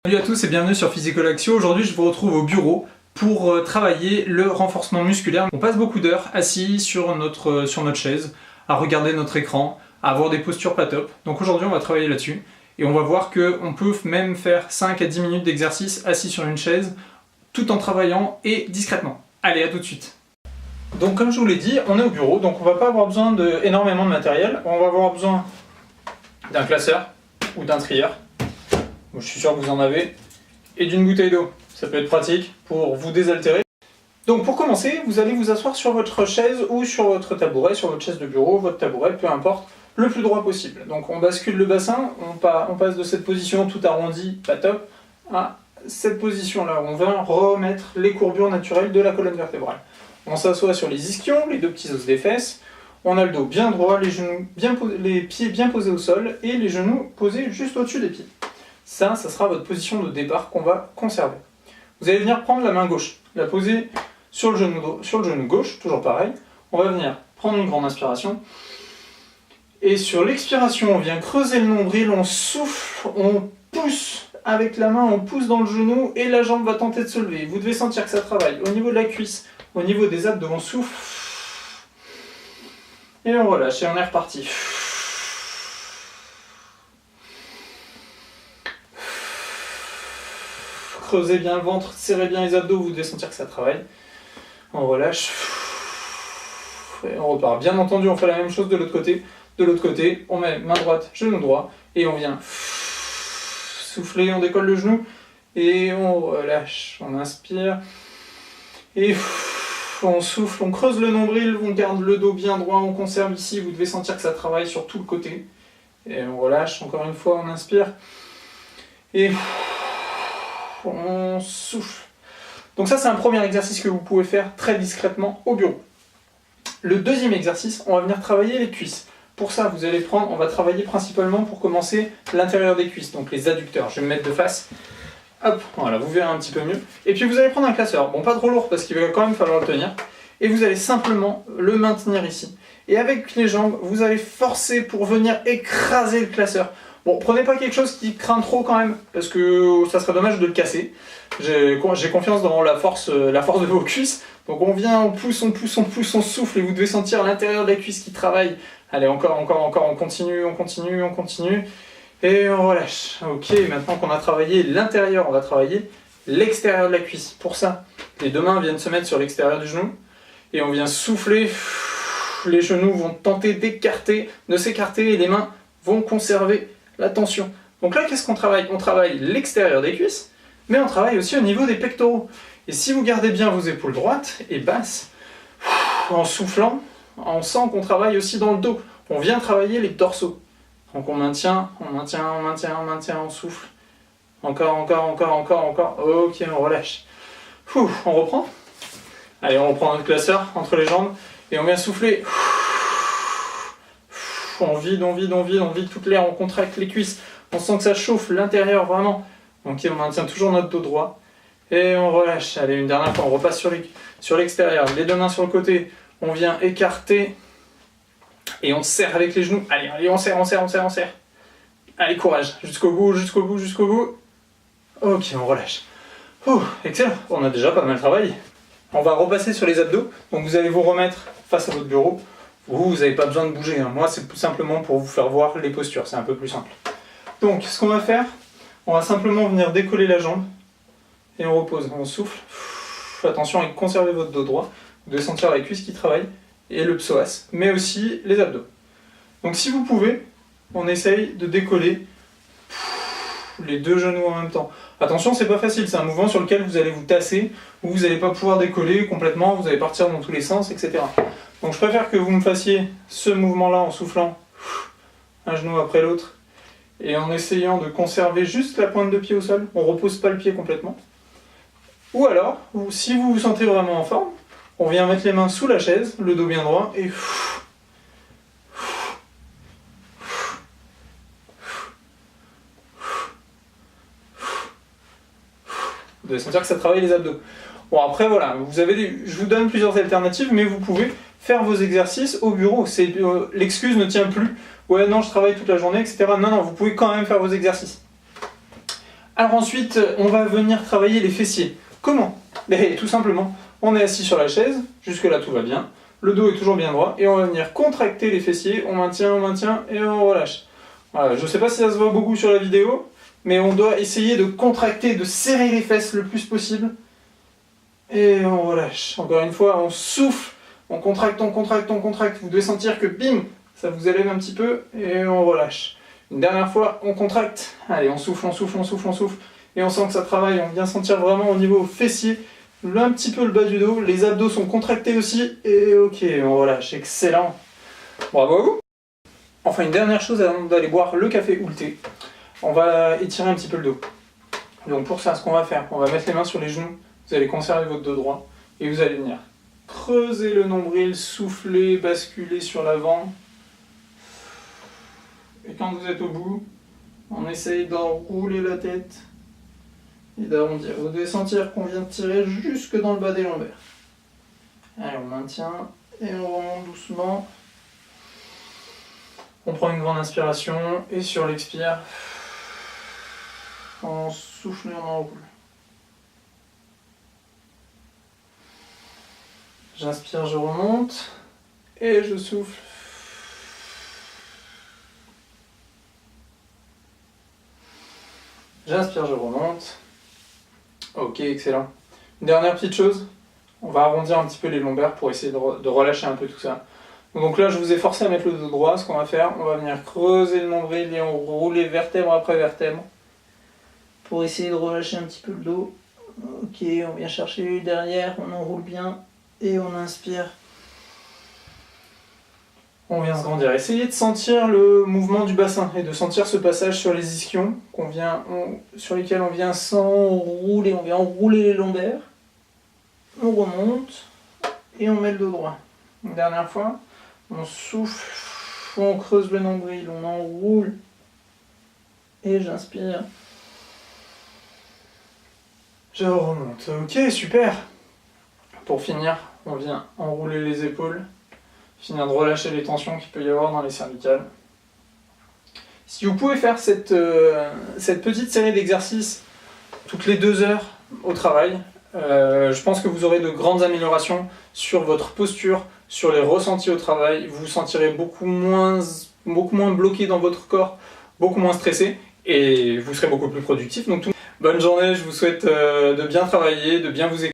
Salut à tous et bienvenue sur Physico-Lactio. Aujourd'hui je vous retrouve au bureau pour travailler le renforcement musculaire. On passe beaucoup d'heures assis sur notre chaise, à regarder notre écran, à avoir des postures pas top. Donc aujourd'hui on va travailler là-dessus et on va voir qu'on peut même faire 5 à 10 minutes d'exercice assis sur une chaise tout en travaillant et discrètement. Allez, à tout de suite. Donc comme je vous l'ai dit, on est au bureau, donc on va pas avoir besoin d'énormément de matériel. On va avoir besoin d'un classeur ou d'un trieur. Je suis sûr que vous en avez, et d'une bouteille d'eau. Ça peut être pratique pour vous désaltérer. Donc pour commencer, vous allez vous asseoir sur votre chaise ou sur votre tabouret, sur votre chaise de bureau, votre tabouret, peu importe, le plus droit possible. Donc on bascule le bassin, on passe de cette position tout arrondie, pas top, à cette position-là où on va remettre les courbures naturelles de la colonne vertébrale. On s'assoit sur les ischions, les deux petits os des fesses, on a le dos bien droit, les pieds bien posés au sol et les genoux posés juste au-dessus des pieds. Ça sera votre position de départ qu'on va conserver. Vous allez venir prendre la main gauche, la poser sur le genou gauche, toujours pareil. On va venir prendre une grande inspiration. Et sur l'expiration, on vient creuser le nombril, on souffle, on pousse avec la main, on pousse dans le genou et la jambe va tenter de se lever. Vous devez sentir que ça travaille au niveau de la cuisse, au niveau des abdos, on souffle. Et on relâche et on est reparti. Creusez bien le ventre, serrez bien les abdos, vous devez sentir que ça travaille. On relâche. Et on repart. Bien entendu, on fait la même chose de l'autre côté. De l'autre côté, on met main droite, genou droit, et on vient souffler, on décolle le genou, et on relâche. On inspire, et on souffle, on creuse le nombril, on garde le dos bien droit, on conserve ici, vous devez sentir que ça travaille sur tout le côté. Et on relâche, encore une fois, on inspire, et on souffle. Donc ça c'est un premier exercice que vous pouvez faire très discrètement au bureau. Le deuxième exercice, on va venir travailler les cuisses. Pour ça, on va travailler principalement pour commencer l'intérieur des cuisses, donc les adducteurs. Je vais me mettre de face. Hop, voilà, vous verrez un petit peu mieux. Et puis vous allez prendre un classeur. Bon, pas trop lourd parce qu'il va quand même falloir le tenir. Et vous allez simplement le maintenir ici. Et avec les jambes, vous allez forcer pour venir écraser le classeur. Bon, prenez pas quelque chose qui craint trop quand même, parce que ça serait dommage de le casser. J'ai confiance dans la force de vos cuisses. Donc on vient, on pousse, on souffle, et vous devez sentir l'intérieur de la cuisse qui travaille. Allez, encore, on continue. Et on relâche. Ok, maintenant qu'on a travaillé l'intérieur, on va travailler l'extérieur de la cuisse. Pour ça, les deux mains viennent se mettre sur l'extérieur du genou, et on vient souffler. Les genoux vont tenter de s'écarter, et les mains vont conserver la tension. Donc là, qu'est-ce qu'on travaille? On travaille l'extérieur des cuisses, mais on travaille aussi au niveau des pectoraux. Et si vous gardez bien vos épaules droites et basses, en soufflant, on sent qu'on travaille aussi dans le dos. On vient travailler les dorsaux. Donc on maintient, on souffle. Encore. Ok, on relâche. On reprend. Allez, on reprend notre classeur entre les jambes et on vient souffler. On vide toute l'air, on contracte les cuisses, on sent que ça chauffe l'intérieur vraiment. Ok, on maintient toujours notre dos droit et on relâche. Allez, une dernière fois, on repasse sur l'extérieur, les deux mains sur le côté, on vient écarter et on serre avec les genoux. Allez, on serre. Allez, courage, jusqu'au bout. Ok, on relâche. Excellent, on a déjà pas mal travaillé. On va repasser sur les abdos, donc vous allez vous remettre face à votre bureau. Vous n'avez pas besoin de bouger, hein. Moi c'est tout simplement pour vous faire voir les postures, c'est un peu plus simple. Donc ce qu'on va faire, on va simplement venir décoller la jambe et on repose, on souffle. Attention à conserver votre dos droit, vous devez sentir la cuisse qui travaille et le psoas, mais aussi les abdos. Donc si vous pouvez, on essaye de décoller les deux genoux en même temps. Attention, c'est pas facile, c'est un mouvement sur lequel vous allez vous tasser, où vous n'allez pas pouvoir décoller complètement, vous allez partir dans tous les sens, etc. Donc je préfère que vous me fassiez ce mouvement-là en soufflant un genou après l'autre et en essayant de conserver juste la pointe de pied au sol, on ne repose pas le pied complètement. Ou alors, si vous vous sentez vraiment en forme, on vient mettre les mains sous la chaise, le dos bien droit et vous devez sentir que ça travaille les abdos. Bon après voilà, je vous donne plusieurs alternatives, mais vous pouvez faire vos exercices au bureau. L'excuse ne tient plus. Ouais non, je travaille toute la journée, etc. Non, vous pouvez quand même faire vos exercices. Alors ensuite, on va venir travailler les fessiers. Comment? Tout simplement, on est assis sur la chaise, jusque là tout va bien, le dos est toujours bien droit, et on va venir contracter les fessiers, on maintient, et on relâche. Voilà, je ne sais pas si ça se voit beaucoup sur la vidéo, mais on doit essayer de contracter, de serrer les fesses le plus possible, et on relâche. Encore une fois, on souffle, on contracte, vous devez sentir que bim, ça vous élève un petit peu, et on relâche. Une dernière fois, on contracte, allez, on souffle, et on sent que ça travaille, on vient sentir vraiment au niveau fessier, un petit peu le bas du dos, les abdos sont contractés aussi, et ok, on relâche, excellent. Bravo à vous. Enfin, une dernière chose avant d'aller boire le café ou le thé, on va étirer un petit peu le dos. Donc pour ça, ce qu'on va faire, on va mettre les mains sur les genoux, vous allez conserver votre dos droit, et vous allez venir creuser le nombril, souffler, basculer sur l'avant. Et quand vous êtes au bout, on essaye d'enrouler la tête et d'arrondir. Vous devez sentir qu'on vient de tirer jusque dans le bas des lombaires. Allez, on maintient et on remonte doucement. On prend une grande inspiration et sur l'expire, on souffle et on enroule. J'inspire, je remonte et je souffle. J'inspire, je remonte. Ok, excellent. Une dernière petite chose, on va arrondir un petit peu les lombaires pour essayer de relâcher un peu tout ça. Donc là, je vous ai forcé à mettre le dos droit. Ce qu'on va faire, on va venir creuser le nombril et on roule vertèbre après vertèbre pour essayer de relâcher un petit peu le dos. Ok, on vient chercher derrière, on enroule bien et on inspire. On vient se grandir. Essayez de sentir le mouvement du bassin et de sentir ce passage sur les ischions sur lesquels on vient s'enrouler. On vient enrouler les lombaires. On remonte et on met le dos droit. Une dernière fois, on souffle, on creuse le nombril, on enroule et j'inspire. Je remonte. Ok, super. Pour finir, on vient enrouler les épaules. Finir de relâcher les tensions qu'il peut y avoir dans les cervicales. Si vous pouvez faire cette petite série d'exercices toutes les 2 heures au travail, je pense que vous aurez de grandes améliorations sur votre posture, sur les ressentis au travail. Vous vous sentirez beaucoup moins bloqué dans votre corps, beaucoup moins stressé, et vous serez beaucoup plus productif. Donc, bonne journée, je vous souhaite de bien travailler, de bien vous écouter.